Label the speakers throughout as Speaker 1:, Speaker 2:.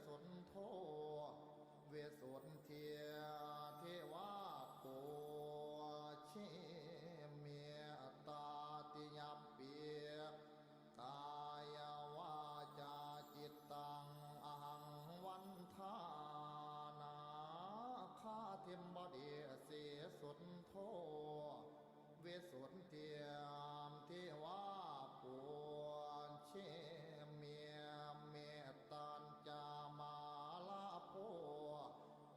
Speaker 1: สุนโธเวสุนเทียเทวาปุเชเมียตาติยัมเปียกายวาจาจิตตังอหังวันทานาคาเทมบดีเสสุนโธเวสุนเทียมเทวาปุเชเมียเมตตัญจามาลาโภ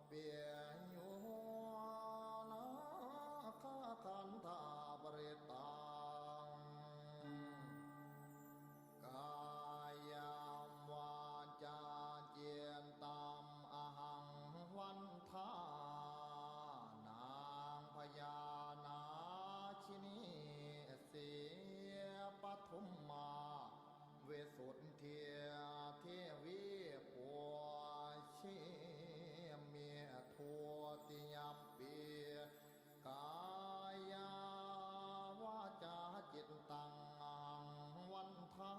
Speaker 1: เปียยุนาคาคันธาบริตังกายามวาจาเจียนตามอหังวันทานางพญานาชินีเสียปทุมมาเวสุนเทียเทวีปัวเชเมียทัวติยัมปีกายาวาจาจิตตังวันทา